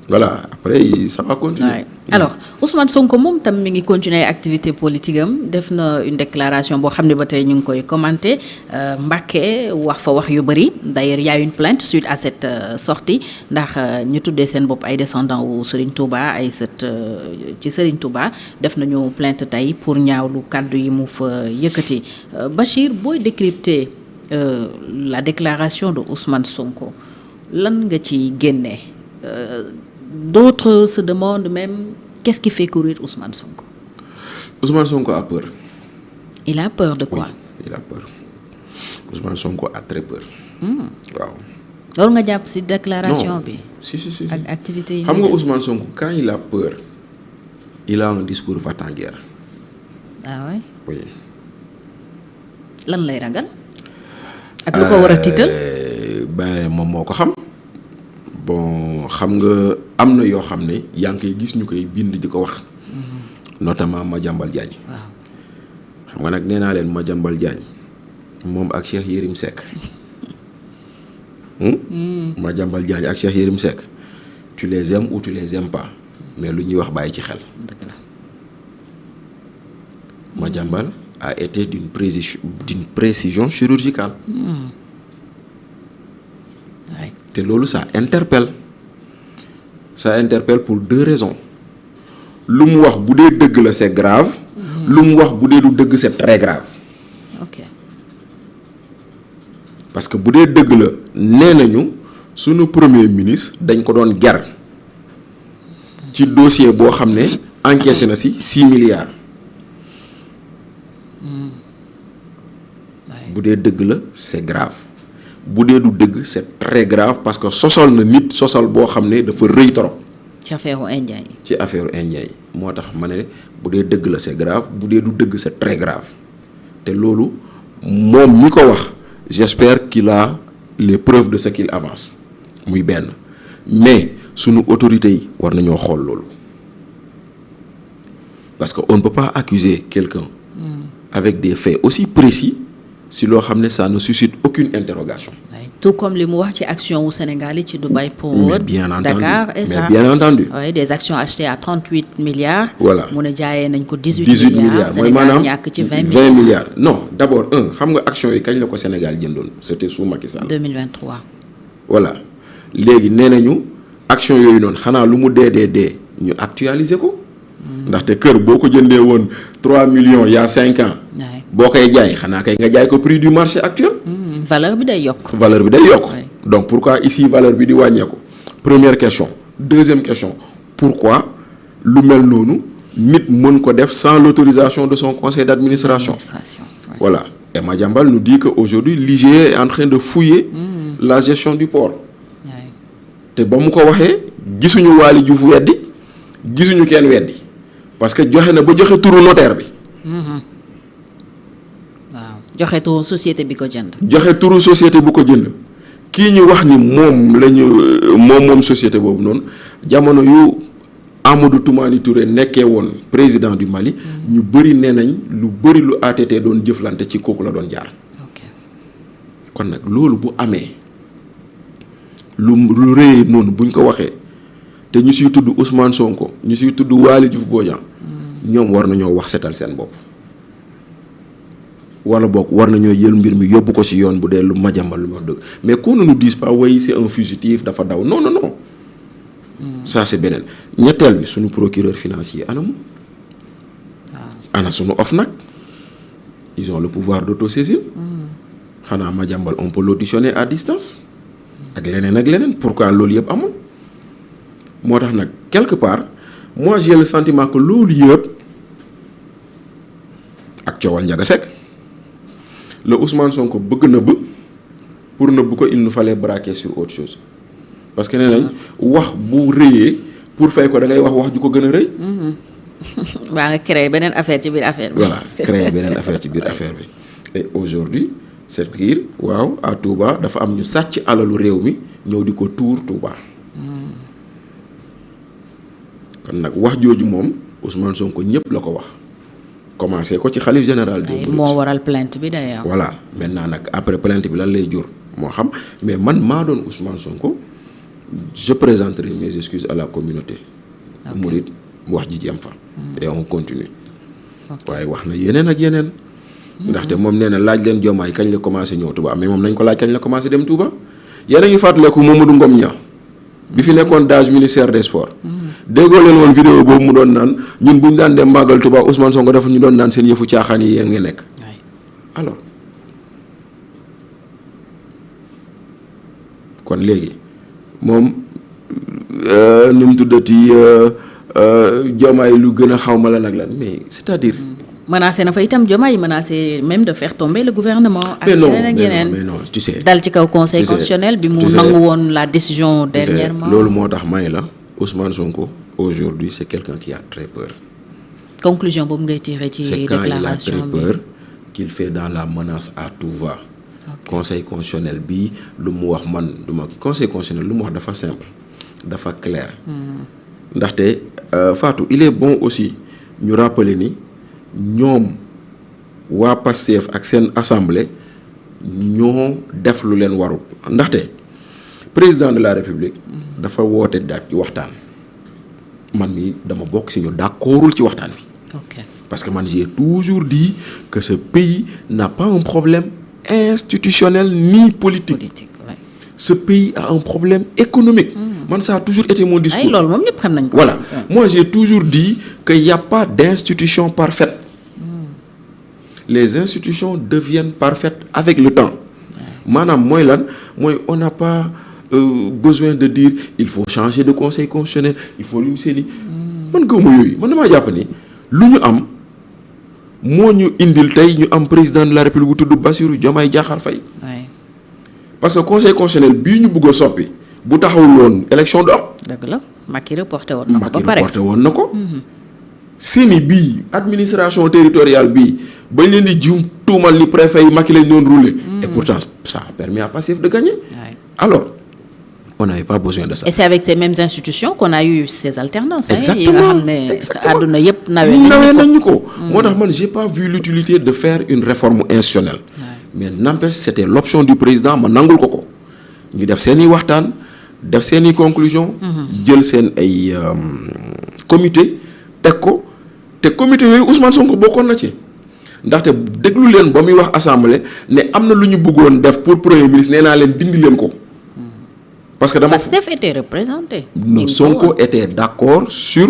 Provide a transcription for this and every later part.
Voilà, après ça va continuer. Ouais. Alors Ousmane Sonko moom tam mi ngi continuer activité politique am def na une déclaration boo xam ne ba tey ñu ngi koy commenter Mbacké wax fa wax yu bëri d'ailleurs y a une plainte suite à cette sortie ndax ñu tuddee seen bopp ay descendants wu Serigne Touba ay sët ci Serigne Touba def nañu plainte tey pour ñaawlu kàddu yi mu fa yëkkati Bachir booy décrypter la déclaration de Ousmane Sonko lan nga ci génnee. D'autres se demandent même qu'est-ce qui fait courir Ousmane Sonko. Ousmane Sonko a peur. Il a peur de quoi? Oui, il a peur. Ousmane Sonko a très peur. waaw. loolu nga jàpp ci déclaration bi. si ak activité yi. xam nga Ousmane Sonko quand il a peur il a un discours va-t-en-guerre. Ah ouais? Oui. lan lay ragal. ak lu ko war a tiital. Ben moom moo ko xam. bon xam nga am na yoo xam ne yaa ngi koy gis ñu koy bind di ko wax. notamment Madiambal Diagne. waaw xam nga nag nee naa leen Madiambal Diagne moom ak Cheikh Yérim Seck. Madiambal Diagne ak Cheikh Yérim Seck tu les aimes ou tu les aimes pas mais lu ñuy wax bàyyi ci xel. dëgg la. Madiambal a été d'une précision chirurgicale. Ouais. te loolu ça interpelle pour 2 raisons lu mu wax bu dee dëgg la c'est grave. lu mu wax bu dee du dëgg c'est très grave. ok parce que bu dee dëgg la nee nañu sunu premier ministre dañ ko doon ger ci dossier boo xam ne encaissé na si 6 milliards. bu dee dëgg la c'est grave. bu dee du dëgg c'est très grave parce que sosal na nit sosal boo xam ne dafa rëy torop ci affaire indien yi. ci affaire indien yi moo tax ma ne bu dee dëgg la c'est grave bu dee du dëgg c'est très grave te loolu moom mi ko wax j'espère qu'il a les preuves de ce qu'il avance muy benn mais sunu autorités yi war nañoo xool loolu parce que on ne peut pas accuser quelqu'un avec des faits aussi précis si loo xam ne ça ne suscite aucune interrogation. Ouais. Tout comme li mu wax ci action wu Sénégal yi ci Dubaï pour Dakar et ça. Mais bien entendu. Oui, des actions achetées à 38 milliards. Voilà mu ne jaayee nañ ko 18 milliards mooy maanaam ñàkk ci 20 milliards. Non d'abord xam nga action yi kañ la ko Sénégal jëndoon c'était sous Macky Sall. 2023. voilà léegi nee nañu action yooyu noonu xanaa lu mu dee ñu actualiser ko. ndaxte kër boo ko jëndee woon 3 millions il y a 5 ans. boo koy jaay xanaa kay nga jaay ko prix du marché actuel. valeur bi day yokk. Ouais. Donc pourquoi ici valeur bi di wàññeeku. Première question. Deuxième question. Pourquoi lu mel noonu nit mën ko def sans l'autorisation de son conseil d'administration. Ouais. Voilà. Et Madiambal nous dit qu'aujourd'hui l'IGE est en train de fouiller la gestion du port. Ouais. te ba mu ko waxee gisuñu Waly Diouf weddi gisuñu kenn weddi parce que joxe na ba joxe turu notaire bi. joxe turu société bi ko jënd. joxe turu société bu ko jënd kii ñu wax ni moom société boobu noonu jamono yu Amadou Toumani Touré nekkee woon président du Mali. ñu bëri nee nañ lu bëri lu ATT doon jëflante ci kooku la doon jaar. ok kon nag loolu bu amee lu rëyee noonu buñ ko waxee te ñu siy tudd Ousmane Sonko ñu siy tudd Waly Diouf Bodian ñoom war nañoo wax setal seen bopp. wala boog war nañoo jël mbir mi yóbbu ko ci yoon bu dee lu Madiambal lu ma dëgg mais qu'on ne nous dise pas oui c'est un fugitif dafa daw non. Ça c'est beneen ñetteel bi suñu procureur financier anamu. ana suñu OFNAC ils ont le pouvoir d'autosaisine. xanaa Madiambal on peut l'auditionner à distance. ak leneen pourquoi loolu yëpp amul. moo tax nag quelque part moi j'ai le sentiment que loolu yëpp ak coowal Ndiaga Seck. le Ousmane Sonko bëgg nëbb pour nëbb ko il nous fallait braquer sur autre chose parce que nee nañ wax bu rëyee pour fay ko da ngay wax ju ko gën a rëy. waa nga créer beneen affaire ci biir affaire bi. voilà créer beneen affaire ci biir affaire bi et aujourd'hui c'est dire waaw à Touba dafa am ñu sàcc alalu réew mi ñëw di ko tuur Touba. kon nag wax jooju moom Ousmane Sonko ñëpp la ko wax. commencé ko ci xalif général des mourides moo waral plainte bi d'ailleurs. voilà maintenant nag après plainte bi lan lay jur moo xam mais man maa doon Ousmane Sonko je présenterai mes excuses à la communauté mouride wax ji jëm fa et on continue waaye wax na yeneen ak yeneen ndaxte moom nee na laaj leen Diomaye kañ la commencé ñëw Touba mais moom nañ ko laaj kañ la commencé dem Touba yéen a ngi fàttaleku Mamadou Ngom Niang bi fi nekkoon DAGE ministère des sports déggoo leen woon vidéo boobu mu doon naan ñun bu ñu daan dem màggal Touba Ousmane Sonko dafa ñu doon naan seen yëfu caaxaan yi yéen nga nekk alors kon léegi moom nu mu tuddati Diomaye lu gën a xawma la nag lan mais c'est-à-dire menacé na fa itam Diomaye menacé même de faire tomber le gouvernement. ak yeneen ak yeneen mais non tu sais. dal ci kaw conseil constitutionnel bi mu nangu woon la décision dernièrement. loolu moo tax may la Ousmane Sonko aujourd'hui c'est quelqu'un qui a très peur. conclusion boobu ngay tiré ci déclaration c'est quand il a très peur qu'il fait dans la menace à tout va. conseil constitutionnel bi lu mu wax man du ma conseil constitutionnel lu mu wax dafa simple dafa clair. ndaxte Fatou il est bon aussi ñu rappeler ni. ñoom waa Pastef ak seen assemblée ñoo def lu leen warul ndaxte président de la république dafa woote daat ci waxtaan man mi dama bokk si ñu d'accordul ci waxtaan bi parce que man j'ai toujours dit que ce pays n'a pas un problème institutionnel ni politique ce pays a un problème économique man ça a toujours été mon discours. ay loolu moom ñëpp xam nañ ko. voilà moi j'ai toujours dit qu'il n'y a pas d'institution parfaite. Les institutions deviennent parfaites avec le temps. maanaam mooy lan mooy on n'a pas besoin de dire il faut changer de conseil constitutionnel il faut lu seeni man gëwuma yooyu man damaa jàpp ni lu ñu am moo ñu indil tey ñu am président de la république bu tudd Bassirou Diomaye Diakhar Faye. parce que conseil constitutionnel bii ñu bëgg a soppi bu taxawul woon élection du am. dëgg la Macky reporté woon na ko ba pare reporté woon na ko. seeni bii administration territoriale bii bañ leen di juum tuumal ni préfet yi Macky lañ doon rouler. et pourtant ça a permis à Pastef de gagner. alors on n'avait pas besoin de ça. et c'est avec ces mêmes institutions qu'on a eu ces alternances. exactement yi nga xam ne àdduna yëpp nawee nañu ko moo tax man j'ai pas vu l'utilité de faire une réforme institutionnelle. mais n'empêche c'était l'option du président ma nangul ko ñu def seeni waxtaan def seeni conclusion jël seen ay comité teg ko te comité yooyu Ousmane Sonko bokkoon na ci ndaxte déglu leen ba muy wax assemblée ne am na lu ñu bëggoon def pour premier ministre nee naa leen dindi leen ko. parce que dama Pastef était représenté. non Sonko était d'accord sur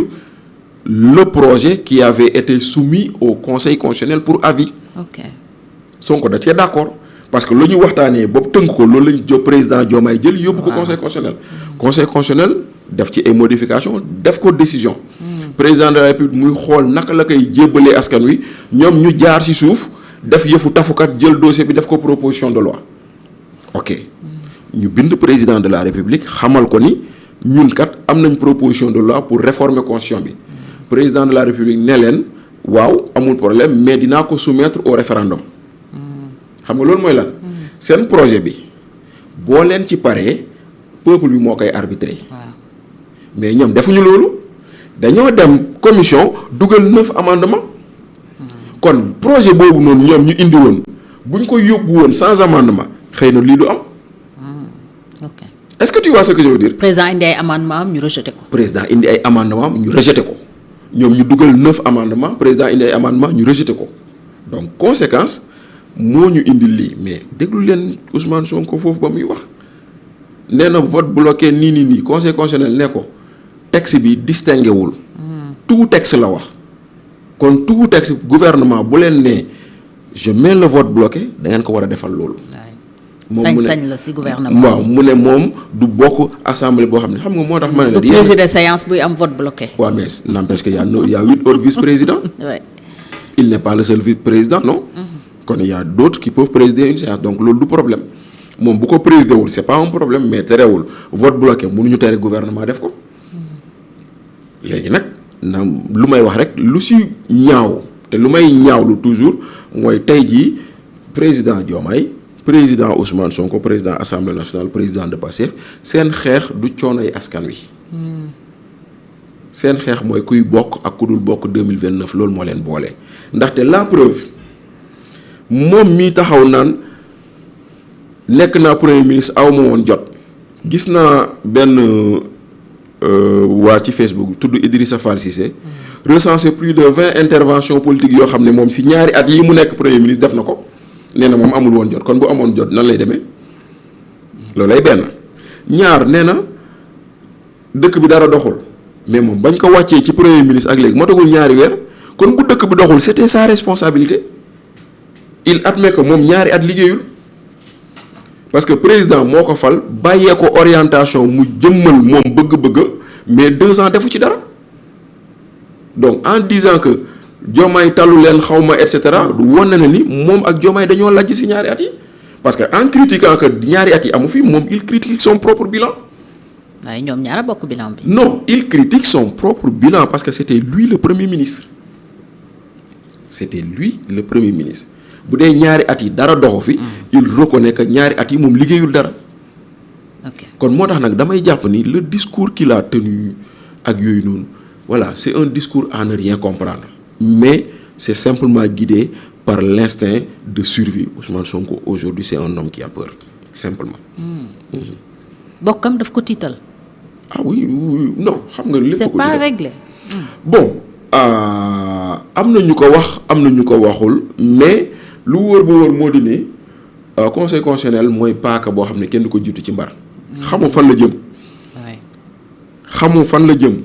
le projet qui avait été soumis au conseil constitutionnel pour avis. ok Sonko da cee d'accord parce que lu ñu waxtaanee boobu tënk ko loolu lañ jo président Diomaye jël yóbbu ko conseil constitutionnel. conseil constitutionnel def ci ay modifications def ko décision. président de la république muy xool naka la koy jébbalee askan wi ñoom ñu jaar ci suuf def yëfu tafukat jël dossier bi def ko proposition de loi ok ñu bind président de la république xamal ko ni ñun kat am nañ proposition de loi pour réformer constitution bi président de la république ne leen waaw amul problème mais dinaa ko soumettre au référendum xam nga loolu mooy lan seen projet bi boo leen ci paree peuple bi moo koy arbitrer mais ñoom defuñu loolu dañoo dem commission dugal 9 amendements kon projet boobu noonu ñoom ñu indi woon buñ ko yóbbu woon sans amendement xëy na lii du am. ok est-ce que tu vois ce que je veux dire. président indi ay amendement am ñu rejeté ko. président indi ay amendement am ñu rejeté ko ñoom ñu dugal 9 amendements président indi ay amendement ñu rejeté ko donc conséquence moo ñu indi lii mais déglu leen Ousmane Sonko foofu ba muy wax nee na vote bloqué nii conseil constitutionnel ne ko. texte bi distingué wul. tout texte la wax kon tout texte gouvernement bu leen ne je mets le vote bloqué da ngeen ko war a defal loolu. moom sañ-sañ la ci gouvernement. waaw mu ne moom du bokk assemblée boo xam ne xam nga moo tax. ma ne la du président séance buy am vote bloqué. waaw mais n'empêche que y a 8 autres vice-présidents. ouais. il n'est pas le seul vice-président non. kon il y a d'autres qui peuvent présider une séance donc loolu du problème moom bu ko présider wul c'est pas un problème mais terewul vote bloqué mënuñu tere gouvernement def ko. léegi nag na lu may wax rek lu ci ñaaw te lu may ñaawlu toujours mooy tey jii président Diomaye président Ousmane Sonko président assemblée nationale président de Pastef seen xeex du coonoy askan wi. seen xeex mooy kuy bokk ak ku dul bokk 2029 loolu moo leen boole ndaxte la preuve moom mii taxaw naan nekk naa premier ministre aw ma woon jot gis naa benn waa ci Facebook tudd Idrissa Fall Cissé recensé plus de 20 interventions politiques yoo xam ne moom si ñaari at yi mu nekk premier ministre def na ko nee na moom amul woon jot kon bu amoon jot nan lay demee loolu lay benn ñaar nee na dëkk bi dara doxul mais moom bañ ko wàccee ci premier ministre ak léegi motagul ñaari weer kon bu dëkk bi doxul c'était sa responsabilité il admet que moom ñaari at liggéeyul parce que président moo ko fal bàyyee ko orientation mu jëmmal moom bëgg-bëgg mais 2 ans defu ci dara donc en disant que Diomaye tallu leen xawma et cetera wane na ni moom ak Diomaye dañoo lajj si ñaari at yi parce que en critiquant que ñaari at yi amu fi moom il critique son propre bilan. waaye ñoom ñaara bokk bilan bi. non il critique son propre bilan parce que c'était lui le premier ministre bu dee ñaari at yi dara doxu fi. il reconnaît que ñaari at yi moom liggéeyul dara. ok kon moo tax nag damay jàpp ni le discours qu'il a tenu ak yooyu noonu voilà c'est un discours à ne rien comprendre mais c'est simplement guidé par l'instinct de survie. Ousmane Sonko aujourd'hui c'est un homme qui a peur simplement. bokkam daf ko tiital. ah oui non xam nga lépp c'est pas réglé. bon am na ñu ko wax am na ñu ko waxul mais lu wóor ba wóor moo di ne conseil constitutionnel mooy paaka boo xam ne kenn du ko jiitu ci mbar. xamoo fan la jëm. xamoo fan la jëm.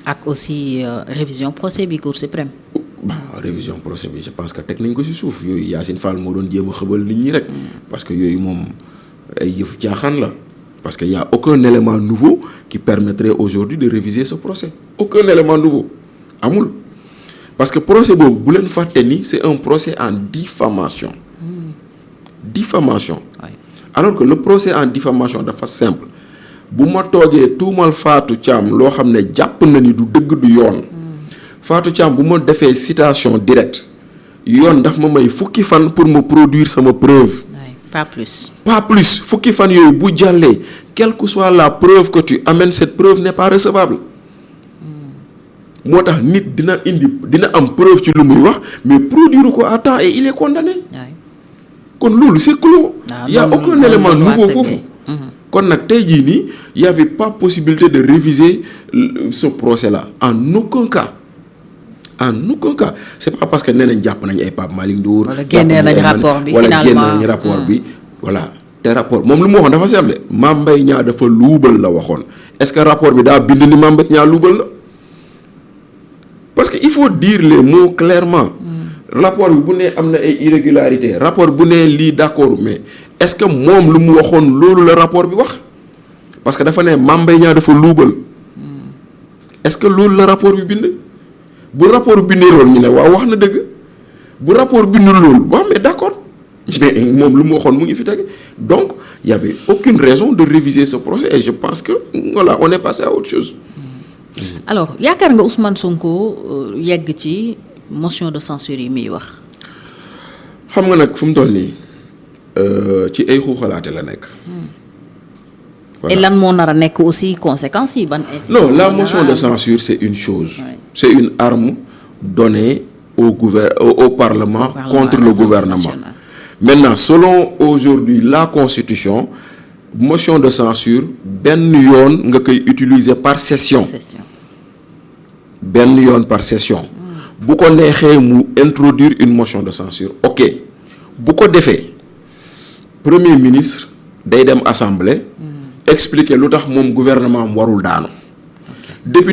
ak aussi révision procès bi Cour suprême. révision procès bi je pense que teg nañ ko ci suuf yooyu Yacine Fall moo doon jéem a xëbal nit ñi rek. parce que yooyu moom ay yëfu caaxaan la. parce que y a aucun élément nouveau qui permettrait aujourd'hui de réviser ce procès aucun élément nouveau amul parce que procès boobu bu leen fàtte ni c'est un procès en diffamation diffamation alors que le procès en diffamation dafa simple bu ma toogee tuumal Fatou Thiam loo xam ne jàpp na ni du dëgg du yoon Fatou Thiam bu ma defee citation directe yoon daf ma may fukki fan pour me produire sama preuve pas plus. Pas plus fukki fan yooyu bu jàllee quelle que soit la preuve que tu amènes cette preuve n'est pas recevable moo tax nit dina am preuve ci lu muy wax mais produire ko à temps et il est condamné. kon loolu c'est clos. Il y a aucun élément nouveau foofu. kon nag tey jii nii y avait pas possibilité de réviser ce procès-là en aucun cas. C'est pas parce que nee nañ jàpp nañ ay Pape Malick Ndour. wala génnee nañ rapport bi wala génne nañ rapport bi. voilà te rapport moom lu mu waxoon dafa simple Mame Mbaye Niang dafa luubal la waxoon est-ce que rapport bi daa bind ni Mame Mbaye Niang luubal la parce que il faut dire les mots clairement. rapport bi bu nee am na ay irrégularités rapport bu nee lii d'accord mais est-ce que moom lu mu waxoon loolu la rapport bi wax parce que dafa ne Mame Mbaye Niang dafa luubal est-ce que loolu la rapport bi bind. bu rapport bindee loolu ñu ne waaw wax na dëgg bu rapport bindul loolu waaw mais d'accord mais moom lu mu waxoon mu ngi fi teg donc il y avait aucune raison de réviser ce procès et je pense que voilà on est passé à autre chose. alors yaakaar nga Ousmane Sonko yegg ci motion de censure yi muy wax. xam nga nag fu mu toll nii ci ay xuuxalaate la nekk. et lan moo nar a nekk aussi conséquences yi ban. non la motion de censure c'est une chose. C'est une arme donnée au Parlement contre le gouvernement. Maintenant, selon aujourd'hui la Constitution, motion de censure, benn yoon nga koy utiliser par session. Benn yoon par session. Bu ko neexee mu introduire une motion de censure. OK. Bu ko defee Premier ministre day dem assemblée expliquer lu tax moom gouvernement am warul daanu. Député